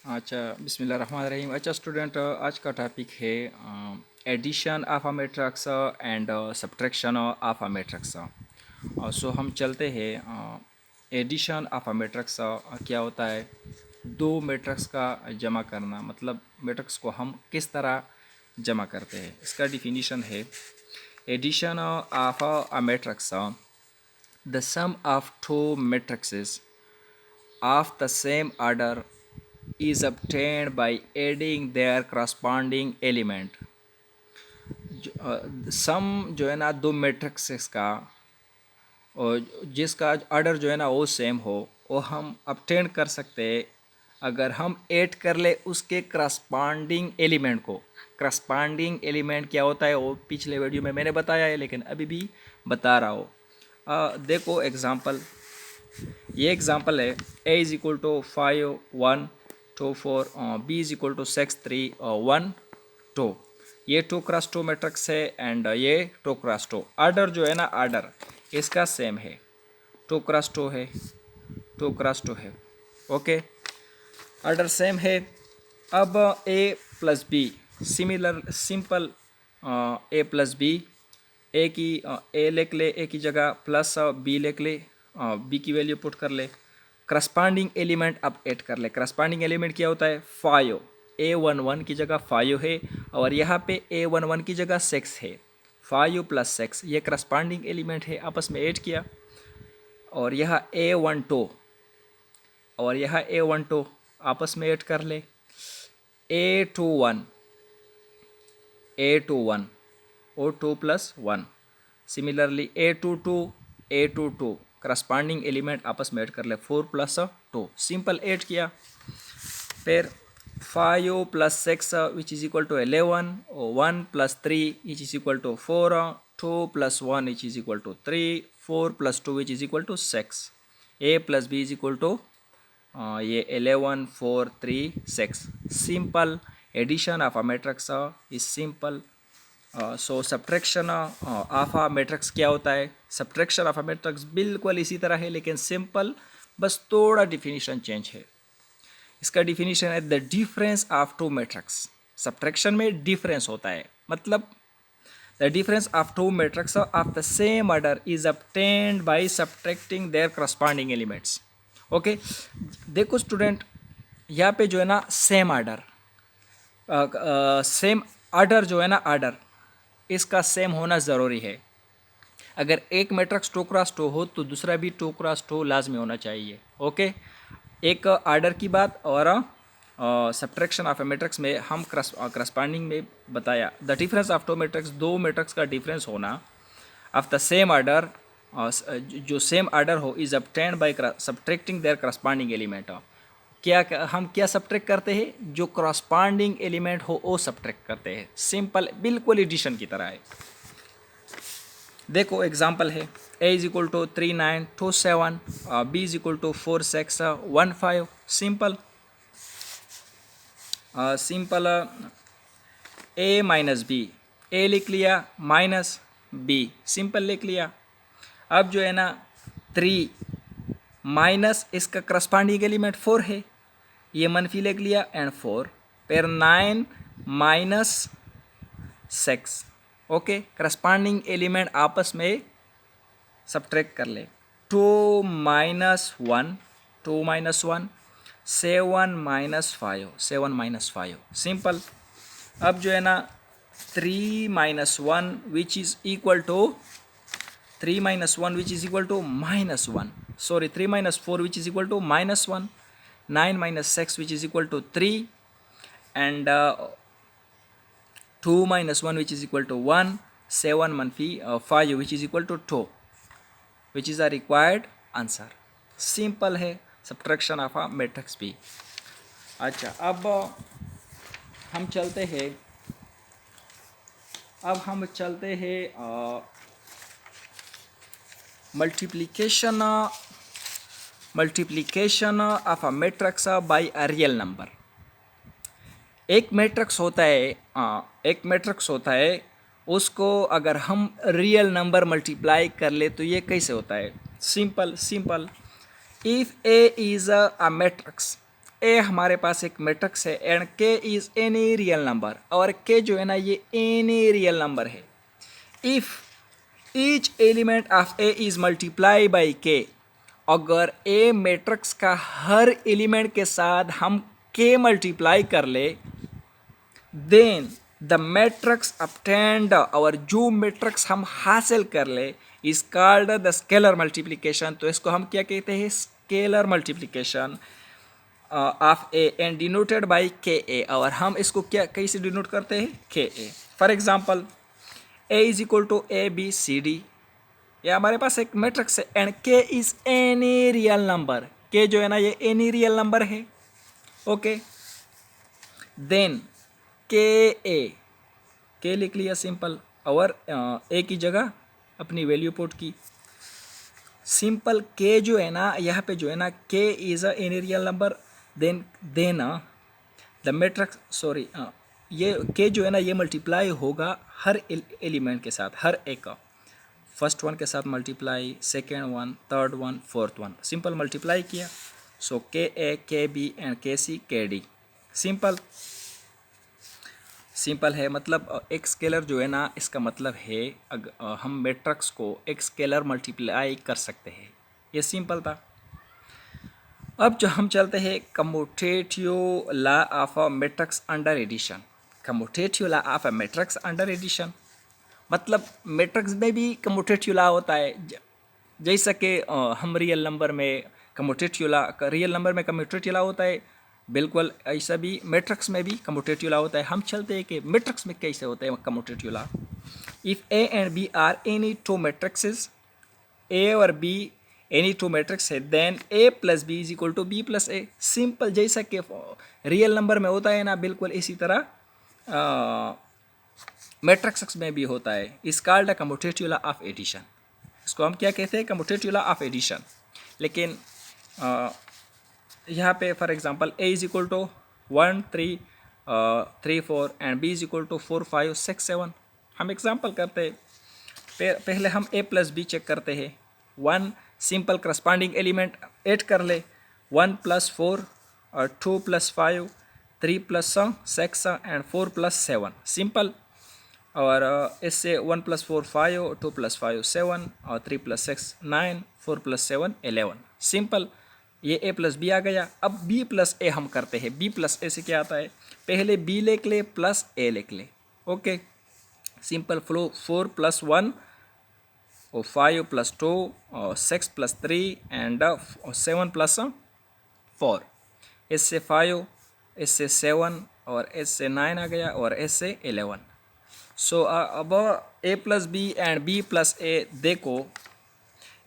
अच्छा, बिस्मिल्लाहिर्रहमानिर्रहीम। अच्छा स्टूडेंट, आज का टॉपिक है addition of a matrix and subtraction of a matrix. So हम चलते हैं। एडिशन ऑफ अ मैट्रिक्स क्या होता है? दो मैट्रिक्स का जमा करना, मतलब मैट्रिक्स को हम किस तरह जमा करते हैं, इसका डिफिनीशन है। Addition of a matrix, the sum of two matrices of the same order is obtained by adding their corresponding element। सम जो है ना दो मैट्रिक्सेस का, और जिसका ऑर्डर जो है ना वो सेम हो, वो हम obtain कर सकते हैं अगर हम ऐड कर ले उसके करस्पॉन्डिंग एलिमेंट को। करस्पॉन्डिंग एलिमेंट क्या होता है वो पिछले वीडियो में मैंने बताया है, लेकिन अभी भी बता रहा हूँ। देखो एग्जांपल, ये एग्जांपल है। a is equal to 5 1 2 4, b is equal to 6 3 1 2। ये 2x2 मैट्रिक्स है एंड ये 2x2। ऑर्डर जो है ना, ऑर्डर इसका सेम है, 2x2 है, 2x2 है। ओके, ऑर्डर सेम है। अब a plus B, similar simple, a plus B, A की ए लिख ले, ए की जगह प्लस बी लिख ले, बी की वैल्यू पुट कर ले। करस्पॉन्डिंग एलिमेंट अब ऐड कर ले। करस्पॉन्डिंग एलिमेंट क्या होता है? 5। A11 की जगह 5 है और यहाँ पे A11 की जगह 6 है। 5 प्लस 6 ये करस्पॉन्डिंग एलिमेंट है, आपस में ऐड किया। और यह A12 और यह A12 आपस में ऐड कर ले। A21 A21 और 2 plus 1। Similarly A22 corresponding element आपस में ऐड कर ले, 4 प्लस 2, सिंपल ऐड किया। फिर 5 plus 6 which is equal to 11, 1 plus 3 which is equal to 4, 2 plus 1 which is equal to 3, 4 plus 2 which is equal to 6। A plus B is equal to ये 11 4 3 6। Simple addition of a matrix is simple. So subtraction of a matrix क्या होता है? Subtraction of a matrix बिल्कुल इसी तरह है, लेकिन simple, बस थोड़ा डिफिनीशन चेंज है। इसका डिफिनीशन है the difference of two matrix. Subtraction में डिफरेंस होता है, मतलब the difference of two matrix of the same order is obtained by subtracting their corresponding elements. Okay, देखो स्टूडेंट, यहाँ पे जो है ना सेम ऑर्डर, सेम ऑर्डर जो है ना, ऑर्डर इसका सेम होना ज़रूरी है। अगर एक मैट्रिक्स 2x2 हो तो दूसरा भी 2x2 लाजमी होना चाहिए। ओके, एक ऑर्डर की बात। और सब्ट्रैक्शन ऑफ ए मैट्रिक्स में हम करस्पॉन्डिंग में बताया the difference of two matrix, दो मैट्रिक्स का डिफरेंस होना ऑफ द सेम ऑर्डर, जो सेम ऑर्डर हो, is obtained by subtracting their corresponding element. हम क्या सब्ट्रैक्ट करते हैं? जो करस्पॉन्डिंग एलिमेंट हो वो सब्ट्रैक्ट करते हैं। सिंपल, बिल्कुल एडिशन की तरह है। देखो एग्जाम्पल है, a is equal to 3 9 2 7, b is equal to 4 6 1 5। Simple simple, a minus B, A लिख लिया, माइनस बी, सिंपल लिख लिया। अब जो है ना 3 माइनस इसका करस्पॉन्डिंग एलिमेंट 4 है, ये मनफी लिख लिया एंड 4। फिर 9 माइनस 6। ओके, करस्पॉन्डिंग एलिमेंट आपस में सब्ट्रैक्ट कर ले। 2 minus 1, 2 minus 1, 7 minus 5, 7 minus 5। Simple. अब जो है ना 3 minus 1 which is equal to 3 minus 1 which is equal to minus 1, sorry 3 minus 4 which is equal to minus 1, 9 minus 6 which is equal to 3 and 2 minus 1 which is equal to 1, 7 मनफी 5 which is equal to 2, which is a required answer। Simple है subtraction of a matrix भी। अच्छा, अब हम चलते हैं, multiplication of a matrix bye a real number. एक matrix होता है, उसको अगर हम रियल नंबर मल्टीप्लाई कर ले तो ये कैसे होता है? Simple, if A is a matrix, A हमारे पास एक मैट्रिक्स है एंड के इज एनी रियल नंबर, और के जो है ना ये एनी रियल नंबर है। If each element of A is multiply by के, अगर ए मैट्रिक्स का हर एलिमेंट के साथ हम के मल्टीप्लाई कर ले, देन द मैट्रिक्स obtained, और जो मैट्रिक्स हम हासिल कर ले is called the scalar multiplication. तो इसको हम क्या कहते हैं? Scalar multiplication of A and denoted by के ए, और हम इसको क्या कैसे डिनोट करते हैं? K A. For example A is equal to A B C D, ये हमारे पास एक मैट्रिक्स है एंड के इज एनी रियल नंबर, के जो है ना ये एनी रियल नंबर है। ओके, देन के लिख लिया सिंपल, और ए की जगह अपनी वैल्यू पुट की। सिंपल के जो है ना यहाँ पे जो है ना K is a any real number, then the matrix sorry ये के जो है ना ये मल्टीप्लाई होगा हर एलिमेंट के साथ, हर एक का, फर्स्ट वन के साथ multiply, second one, third one, fourth one, simple multiply किया। सो के ए, के बी एंड के सी, के डी। सिंपल है, मतलब एक स्केलर जो है ना इसका मतलब है हम मैट्रिक्स को एक स्केलर मल्टीप्लाई कर सकते हैं। ये सिंपल था। अब जो हम चलते हैं commutative law of a matrix under addition. Commutative law of a matrix under addition मतलब मैट्रिक्स में भी कम्यूटेटिव लॉ होता है। जैसा कि हम रियल नंबर में कम्यूटेटिव लॉ, रियल नंबर में कम्यूटेटिव लॉ होता है, बिल्कुल ऐसा भी मैट्रिक्स में भी कम्यूटेटिव लॉ होता है। हम चलते हैं कि मैट्रिक्स में कैसे होता है commutative law. If A and B are any two matrices, A और बी एनी टू मैट्रिक्स है, then A plus B is equal to B plus A. Simple, जैसा कि रियल नंबर में होता है ना, बिल्कुल इसी तरह मैट्रिक्स में भी होता है। Is called the commutative law of addition. इसको हम क्या कहते हैं? Commutative law of addition. लेकिन यहाँ पे for example A is equal to 1 3 3 4 and B is equal to 4 5 6 7। हम एग्जांपल करते हैं, पहले हम ए प्लस बी चेक करते हैं। 1 सिंपल करस्पॉन्डिंग एलिमेंट ऐड कर ले, 1 प्लस 4 और 2 plus 5, 3 plus 6 and 4 plus 7, simple. और इससे 1 प्लस 4 5, 2 प्लस 5 7 और 3 प्लस 6 9, 4 प्लस 7 11, सिंपल। ये ए प्लस बी आ गया। अब बी प्लस ए हम करते हैं। बी प्लस ए से क्या आता है? पहले बी लिख ले प्लस ए लिख ले। Okay, simple flow. 4 प्लस 1 और 5 प्लस 2 और 6 प्लस 3 एंड 7 प्लस 4। इससे 5, इससे 7 और इससे 9 आ गया और इससे 11। सो अब A plus B and B plus A, देखो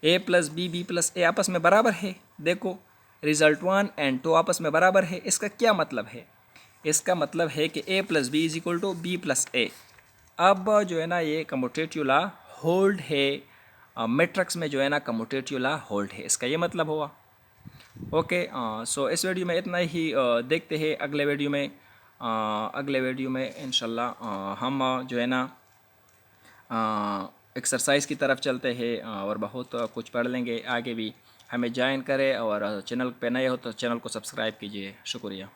A plus B, B plus A आपस में बराबर है। देखो रिजल्ट 1 एंड 2 आपस में बराबर है। इसका क्या मतलब है? इसका मतलब है कि A plus B is equal to B plus A. अब जो है ना ये कम्यूटेटिव लॉ होल्ड है, मैट्रिक्स में जो है ना कम्यूटेटिव लॉ होल्ड है, इसका ये मतलब हुआ। ओके, सो इस वीडियो में इतना ही। देखते हैं अगले वीडियो में इंशाल्लाह हम जो है ना एक्सरसाइज की तरफ चलते हैं और बहुत कुछ पढ़ लेंगे आगे भी। हमें ज्वाइन करें और चैनल पे नए हो तो चैनल को सब्सक्राइब कीजिए। शुक्रिया।